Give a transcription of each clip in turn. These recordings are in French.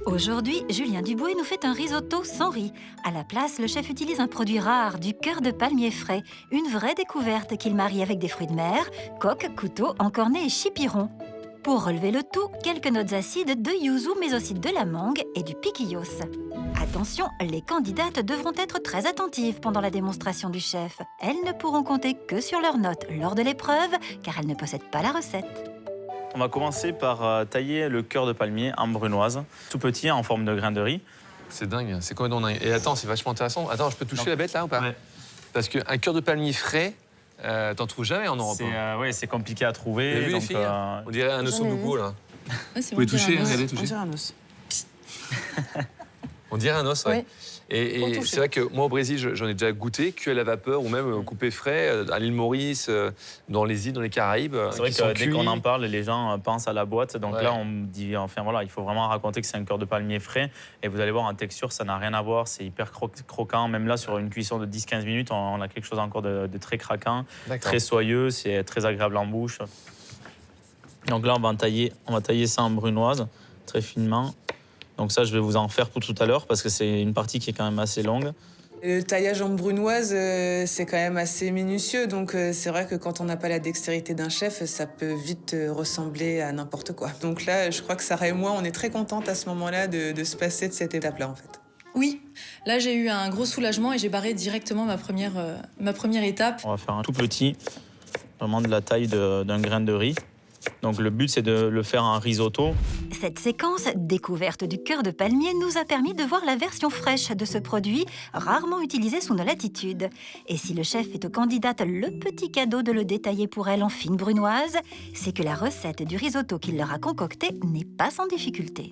Aujourd'hui, Julien Duboué nous fait un risotto sans riz. À la place, le chef utilise un produit rare, du cœur de palmier frais. Une vraie découverte qu'il marie avec des fruits de mer, coque, couteau, encornet et chipiron. Pour relever le tout, quelques notes acides de yuzu, mais aussi de la mangue et du piquillos. Attention, les candidates devront être très attentives pendant la démonstration du chef. Elles ne pourront compter que sur leurs notes lors de l'épreuve, car elles ne possèdent pas la recette. On va commencer par tailler le cœur de palmier en brunoise, tout petit, en forme de grain de riz. C'est dingue, c'est complètement dingue. Et attends, c'est vachement intéressant. Attends, je peux toucher la bête là ou pas? Ouais. Parce qu'un cœur de palmier frais, t'en trouves jamais en Europe. Oui, c'est compliqué à trouver. Vous avez vu les filles On dirait un ossobuco là. Ouais, Vous pouvez toucher, regardez, toucher. On dirait un os. On dirait un os, ouais. Oui. Et c'est vrai que moi au Brésil, j'en ai déjà goûté, cuit à la vapeur ou même coupé frais, à l'île Maurice, dans les îles, dans les Caraïbes. C'est vrai que dès qu'on en parle, les gens pensent à la boîte. Donc Ouais. là, on me dit, enfin voilà, il faut vraiment raconter que c'est un cœur de palmier frais. Et vous allez voir, en texture, ça n'a rien à voir. C'est hyper croquant. Même là, sur une cuisson de 10-15 minutes, on a quelque chose encore de très craquant, très soyeux. C'est très agréable en bouche. Donc là, on va tailler ça en brunoise, très finement. Donc ça, je vais vous en faire pour tout à l'heure parce que c'est une partie qui est quand même assez longue. Le taillage en brunoise, c'est quand même assez minutieux, donc c'est vrai que quand on n'a pas la dextérité d'un chef, ça peut vite ressembler à n'importe quoi. Donc là, je crois que Sarah et moi, on est très contentes à ce moment-là de se passer de cette étape-là, en fait. Oui, là j'ai eu un gros soulagement et j'ai barré directement ma première étape. On va faire un tout petit, vraiment de la taille d'un grain de riz. Donc le but, c'est de le faire en risotto. Cette séquence, découverte du cœur de palmier, nous a permis de voir la version fraîche de ce produit, rarement utilisé sous nos latitudes. Et si le chef fait aux candidates le petit cadeau de le détailler pour elles en fine brunoise, c'est que la recette du risotto qu'il leur a concocté n'est pas sans difficulté.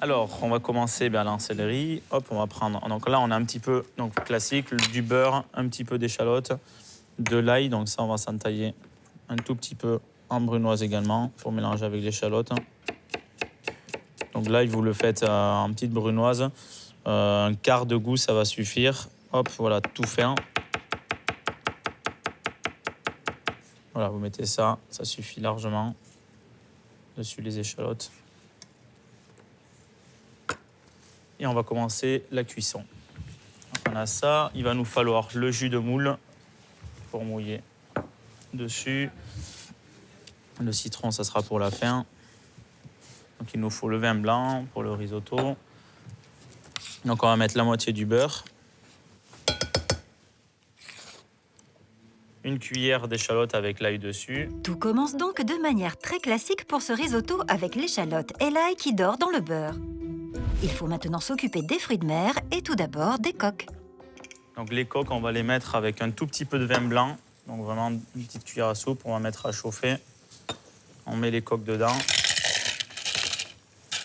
Alors, on va commencer à lancer le riz. Hop, on va prendre. Donc là, on a un petit peu classique, du beurre, un petit peu d'échalote, de l'ail. Donc ça, on va s'en tailler un tout petit peu en brunoise également pour mélanger avec l'échalote. Donc là, vous le faites en petite brunoise. Un quart de goût, ça va suffire. Hop, voilà, tout fin. Voilà, vous mettez ça, ça suffit largement. Dessus les échalotes. Et on va commencer la cuisson. Donc on a ça, il va nous falloir le jus de moule pour mouiller dessus. Le citron, ça sera pour la fin. Donc il nous faut le vin blanc pour le risotto. Donc on va mettre la moitié du beurre. Une cuillère d'échalote avec l'ail dessus. Tout commence donc de manière très classique pour ce risotto avec l'échalote et l'ail qui dort dans le beurre. Il faut maintenant s'occuper des fruits de mer et tout d'abord des coques. Donc les coques, on va les mettre avec un tout petit peu de vin blanc. Donc vraiment une petite cuillère à soupe, on va mettre à chauffer. On met les coques dedans.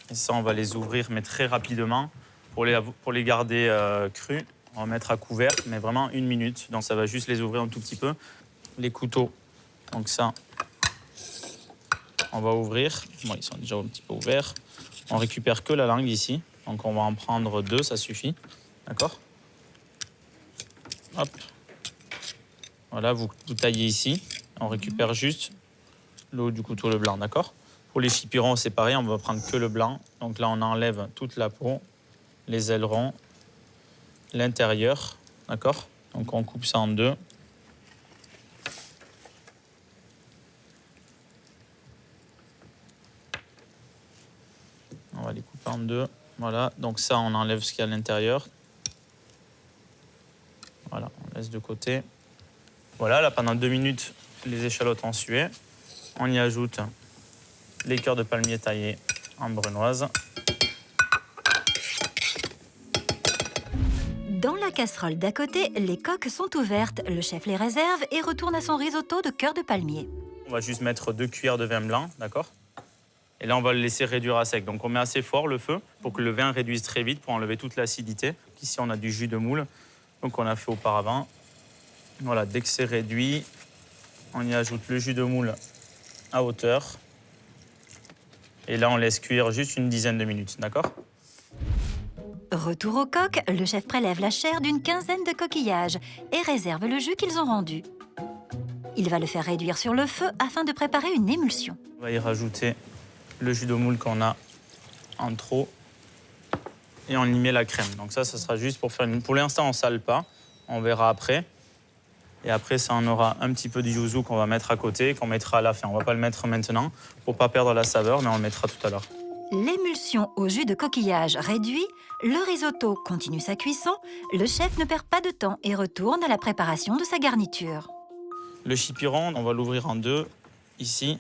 Et ça, on va les ouvrir, mais très rapidement. Pour les garder crus, on va mettre à couvert, mais vraiment 1 minute. Donc ça va juste les ouvrir un tout petit peu. Les couteaux, donc ça, on va ouvrir. Bon, ils sont déjà un petit peu ouverts. On récupère que la langue ici. Donc on va en prendre 2, ça suffit. D'accord? Hop. Voilà, vous taillez ici. On récupère juste le haut du couteau, le blanc, d'accord? Pour les chipirons, c'est pareil, on va prendre que le blanc. Donc là, on enlève toute la peau, les ailerons, l'intérieur, d'accord? Donc on coupe ça en 2. On va les couper en 2. Voilà, donc ça, on enlève ce qu'il y a à l'intérieur. Voilà, on laisse de côté. Voilà, là, pendant 2 minutes, les échalotes ont sué. On y ajoute les cœurs de palmier taillés en brunoise. Dans la casserole d'à côté, les coques sont ouvertes. Le chef les réserve et retourne à son risotto de cœur de palmier. On va juste mettre 2 cuillères de vin blanc, d'accord? Et là, on va le laisser réduire à sec. Donc, on met assez fort le feu pour que le vin réduise très vite pour enlever toute l'acidité. Ici, on a du jus de moule, donc on a fait auparavant. Voilà, dès que c'est réduit, on y ajoute le jus de moule à hauteur. Et là, on laisse cuire juste une dizaine de minutes, d'accord? Retour aux coques, le chef prélève la chair d'une quinzaine de coquillages et réserve le jus qu'ils ont rendu. Il va le faire réduire sur le feu afin de préparer une émulsion. On va y rajouter le jus de moule qu'on a en trop. et on y met la crème. Donc ça sera juste pour faire une... Pour l'instant, on ne sale pas. On verra après. Et après, ça, on aura un petit peu de yuzu qu'on va mettre à côté, qu'on mettra à la fin. On ne va pas le mettre maintenant pour ne pas perdre la saveur, mais on le mettra tout à l'heure. L'émulsion au jus de coquillage réduit, le risotto continue sa cuisson, le chef ne perd pas de temps et retourne à la préparation de sa garniture. Le chipiron, on va l'ouvrir en deux, ici.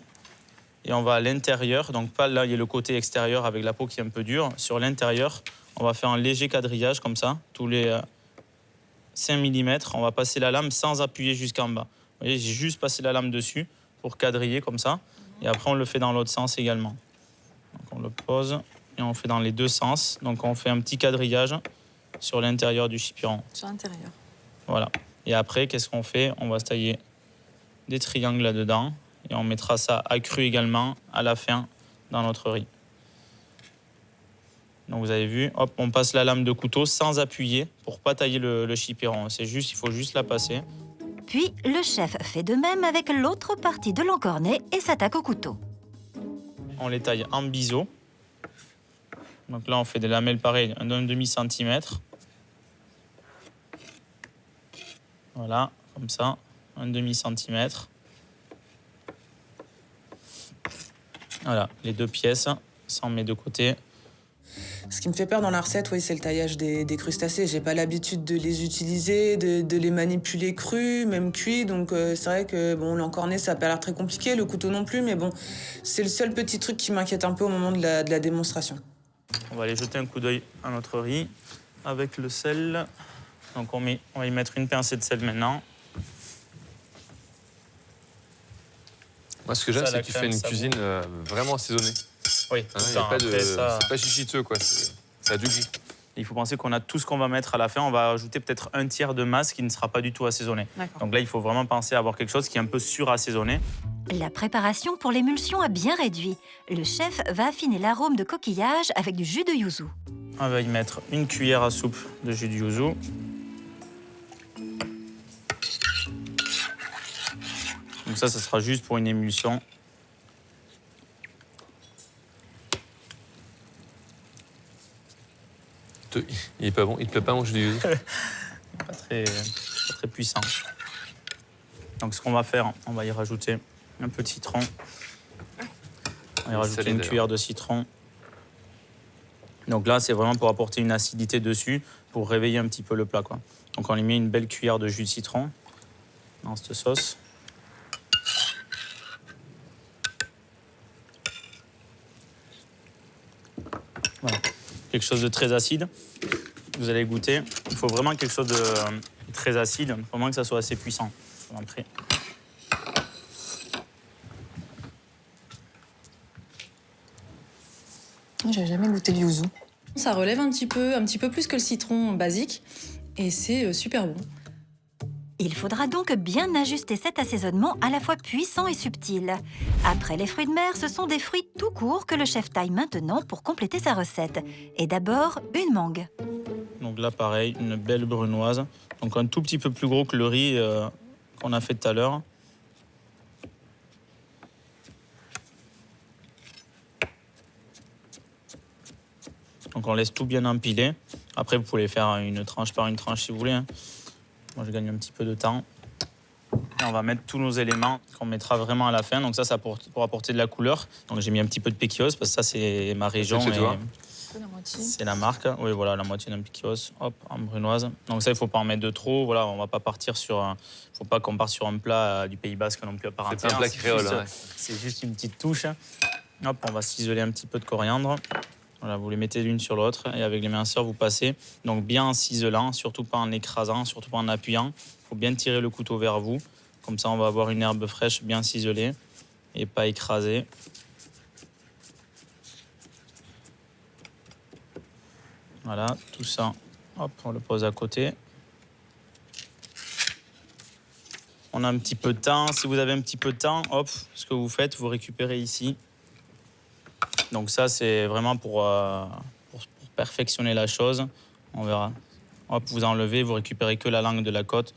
Et on va à l'intérieur, donc pas là, il y a le côté extérieur avec la peau qui est un peu dure. Sur l'intérieur, on va faire un léger quadrillage comme ça, tous les 5 mm. On va passer la lame sans appuyer jusqu'en bas. Vous voyez, j'ai juste passé la lame dessus pour quadriller comme ça. Et après, on le fait dans l'autre sens également. Donc on le pose et on fait dans les deux sens. Donc on fait un petit quadrillage sur l'intérieur du chipiron. Sur l'intérieur. Voilà. Et après, qu'est-ce qu'on fait? On va se tailler des triangles là-dedans. Et on mettra ça accru également à la fin dans notre riz. Donc vous avez vu, hop, on passe la lame de couteau sans appuyer pour pas tailler le chipiron. C'est juste, il faut juste la passer. Puis, le chef fait de même avec l'autre partie de l'encornet et s'attaque au couteau. On les taille en biseau. Donc là, on fait des lamelles pareilles, d'un demi-centimètre. Voilà, comme ça, un demi-centimètre. Voilà, les deux pièces, ça on met de côté. Ce qui me fait peur dans la recette, oui, c'est le taillage des crustacés. J'ai pas l'habitude de les utiliser, de les manipuler crus, même cuits. Donc c'est vrai que bon, l'encornet, ça a pas l'air très compliqué, le couteau non plus. Mais bon, c'est le seul petit truc qui m'inquiète un peu au moment de la démonstration. On va aller jeter un coup d'œil à notre riz avec le sel. Donc on va y mettre une pincée de sel maintenant. Moi, ce que j'aime, Ça, c'est la que tu fais crème, une ça cuisine vraiment assaisonnée. Oui, Hein, tout le temps. Après, ça, c'est pas chichiteux, quoi. Ça a du goût. il faut penser qu'on a tout ce qu'on va mettre à la fin. On va ajouter peut-être un tiers de masse qui ne sera pas du tout assaisonné. Donc là, il faut vraiment penser à avoir quelque chose qui est un peu surassaisonné. La préparation pour l'émulsion a bien réduit. Le chef va affiner l'arôme de coquillage avec du jus de yuzu. On va y mettre une cuillère à soupe de jus de yuzu. Donc ça sera juste pour une émulsion. Il est pas bon, il te plaît pas mon jus de yuzu? Pas très puissant. Donc ce qu'on va faire, on va y rajouter un peu de citron. On va y rajouter une cuillère de citron. Donc là, c'est vraiment pour apporter une acidité dessus, pour réveiller un petit peu le plat, quoi. Donc on y met une belle cuillère de jus de citron dans cette sauce. Voilà. Quelque chose de très acide. Vous allez goûter. Il faut vraiment quelque chose de très acide. Il faut vraiment que ça soit assez puissant. Après. J'avais jamais goûté le yuzu. Ça relève un petit peu plus que le citron basique. Et c'est super bon. Il faudra donc bien ajuster cet assaisonnement à la fois puissant et subtil. Après les fruits de mer, ce sont des fruits tout courts que le chef taille maintenant pour compléter sa recette. Et d'abord, une mangue. Donc là, pareil, une belle brunoise. Donc un tout petit peu plus gros que le riz qu'on a fait tout à l'heure. Donc on laisse tout bien empiler. Après, vous pouvez faire une tranche par une tranche si vous voulez, hein. Moi, je gagne un petit peu de temps. Et on va mettre tous nos éléments qu'on mettra vraiment à la fin. Donc ça pour apporter de la couleur. Donc j'ai mis un petit peu de piquillos parce que ça, c'est ma région. C'est la marque. Oui, voilà, la moitié d'un piquillos. Hop, en brunoise. Donc ça, il ne faut pas en mettre de trop. Voilà, on ne va pas partir sur... Il ne faut pas qu'on parte sur un plat du Pays Basque non plus à part entière. C'est un plat créole. C'est juste une petite touche. Hop, on va ciseler un petit peu de coriandre. Voilà, vous les mettez l'une sur l'autre et avec les minceurs, vous passez. Donc bien en ciselant, surtout pas en écrasant, surtout pas en appuyant. Il faut bien tirer le couteau vers vous. Comme ça, on va avoir une herbe fraîche bien ciselée et pas écrasée. Voilà, tout ça, hop, on le pose à côté. On a un petit peu de temps. Si vous avez un petit peu de temps, hop, ce que vous faites, vous récupérez ici. Donc ça, c'est vraiment pour perfectionner la chose. On verra. Hop, vous enlevez, vous récupérez que la langue de la coque.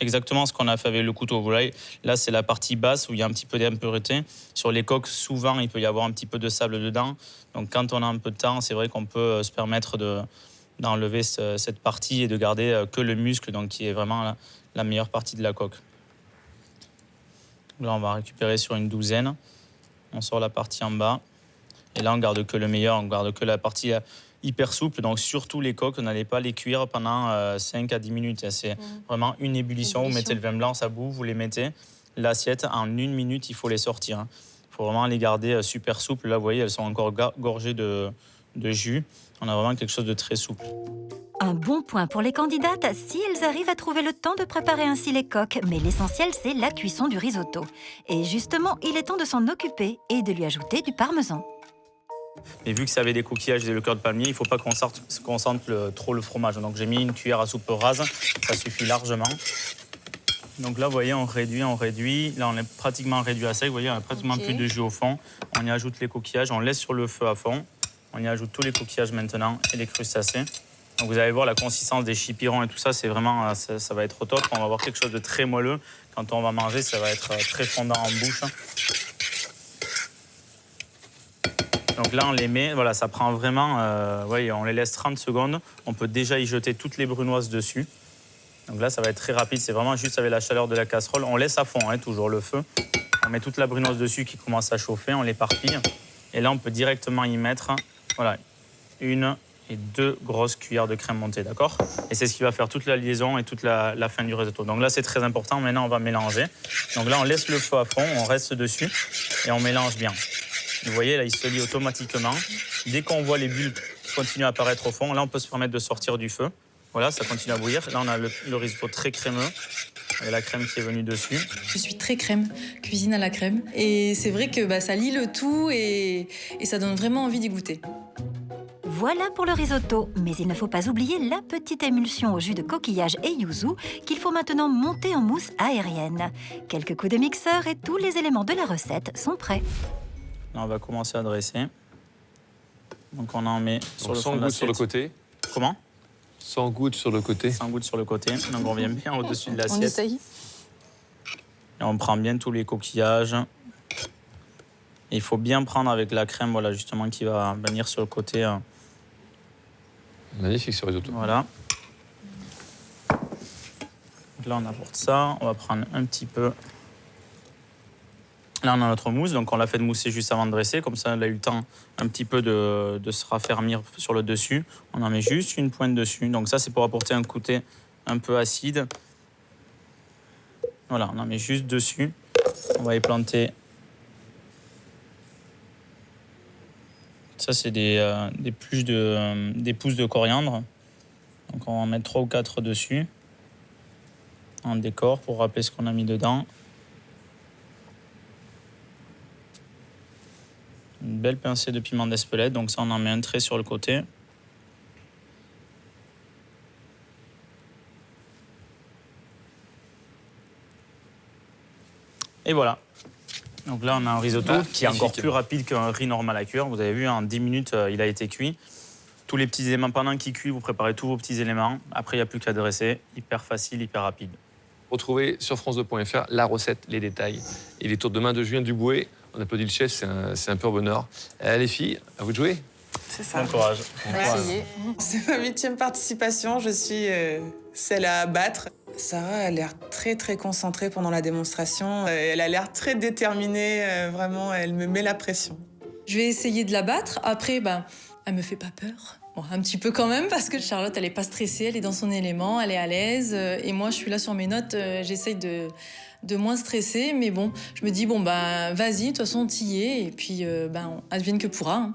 Exactement ce qu'on a fait avec le couteau. Vous voyez, là, c'est la partie basse où il y a un petit peu d'impureté. Sur les coques, souvent, il peut y avoir un petit peu de sable dedans. Donc, quand on a un peu de temps, c'est vrai qu'on peut se permettre d'enlever cette partie et de garder que le muscle, donc qui est vraiment la meilleure partie de la coque. Là, on va récupérer sur une douzaine. On sort la partie en bas. Et là, on garde que le meilleur, on garde que la partie hyper souple. Donc, surtout les coques, n'allez pas les cuire pendant 5 à 10 minutes. C'est vraiment une ébullition. Vous mettez le vin blanc, ça bout, vous les mettez. L'assiette, en 1 minute, il faut les sortir. Il faut vraiment les garder super souples. Là, vous voyez, elles sont encore gorgées de jus. On a vraiment quelque chose de très souple. Un bon point pour les candidates si elles arrivent à trouver le temps de préparer ainsi les coques. Mais l'essentiel, c'est la cuisson du risotto. Et justement, il est temps de s'en occuper et de lui ajouter du parmesan. Et vu que ça avait des coquillages et le cœur de palmier, il ne faut pas qu'on sente trop le fromage. Donc j'ai mis une cuillère à soupe rase, ça suffit largement. Donc là, vous voyez, on réduit. Là, on est pratiquement réduit à sec. Vous voyez, on n'a pratiquement plus de jus au fond. On y ajoute les coquillages, on laisse sur le feu à fond. On y ajoute tous les coquillages maintenant et les crustacés. Donc vous allez voir la consistance des chipirons et tout ça, c'est vraiment, ça va être au top. On va avoir quelque chose de très moelleux. Quand on va manger, ça va être très fondant en bouche. Donc là, on les met, voilà, ça prend vraiment, voyez, on les laisse 30 secondes. On peut déjà y jeter toutes les brunoises dessus. Donc là, ça va être très rapide. C'est vraiment juste avec la chaleur de la casserole. On laisse à fond, toujours le feu. On met toute la brunoise dessus qui commence à chauffer. On l'éparpille. Et là, on peut directement y mettre, voilà, 1 et 2 grosses cuillères de crème montée, d'accord? Et c'est ce qui va faire toute la liaison et toute la fin du risotto. Donc là, c'est très important. Maintenant, on va mélanger. Donc là, on laisse le feu à fond, on reste dessus et on mélange bien. Vous voyez, là, il se lie automatiquement. Dès qu'on voit les bulles qui continuent à apparaître au fond, là, on peut se permettre de sortir du feu. Voilà, ça continue à bouillir. Là, on a le risotto très crémeux. Et la crème qui est venue dessus. Je suis très crème, cuisine à la crème. Et c'est vrai que ça lie le tout et ça donne vraiment envie d'y goûter. Voilà pour le risotto, mais il ne faut pas oublier la petite émulsion au jus de coquillage et yuzu qu'il faut maintenant monter en mousse aérienne. Quelques coups de mixeur et tous les éléments de la recette sont prêts. Là, on va commencer à dresser. Donc on en met sur le fond de sans goutte sur le côté. Comment? Sans goutte sur le côté. Sans goutte sur le côté. Donc on vient bien au-dessus de On l'assiette. essaye. Et on prend bien tous les coquillages. Et il faut bien prendre avec la crème, voilà, justement, qui va venir sur le côté. Magnifique ce risotto. Voilà. Donc là, on apporte ça. On va prendre un petit peu. Là, on a notre mousse. Donc, on l'a fait mousser juste avant de dresser. Comme ça, elle a eu le temps un petit peu de se raffermir sur le dessus. On en met juste une pointe dessus. Donc, ça, c'est pour apporter un côté un peu acide. Voilà, on en met juste dessus. On va y planter. Ça, c'est des pousses de coriandre. Donc, on va en mettre 3 ou 4 dessus. En décor pour rappeler ce qu'on a mis dedans. Une belle pincée de piment d'Espelette. Donc, ça, on en met un trait sur le côté. Et voilà. Donc là, on a un risotto qui est encore plus rapide qu'un riz normal à cuire. Vous avez vu, en 10 minutes, il a été cuit. Tous les petits éléments, pendant qu'il cuit, vous préparez tous vos petits éléments. Après, il n'y a plus qu'à dresser. Hyper facile, hyper rapide. Retrouvez sur france2.fr la recette, les détails et les tours de main de Julien Duboué. On applaudit le chef, c'est un pur bonheur. Les filles, à vous de jouer. C'est ça. Bon courage. C'est ma 8e participation, je suis celle à battre. Sarah a l'air très très concentrée pendant la démonstration. Elle a l'air très déterminée, vraiment, elle me met la pression. Je vais essayer de la battre. Après, elle me fait pas peur. Bon, un petit peu quand même, parce que Charlotte, elle est pas stressée, elle est dans son élément, elle est à l'aise. Et moi, je suis là sur mes notes, j'essaye de moins stresser. Mais bon, je me dis, vas-y, de toute façon, t'y es. Et puis, advienne que pourra.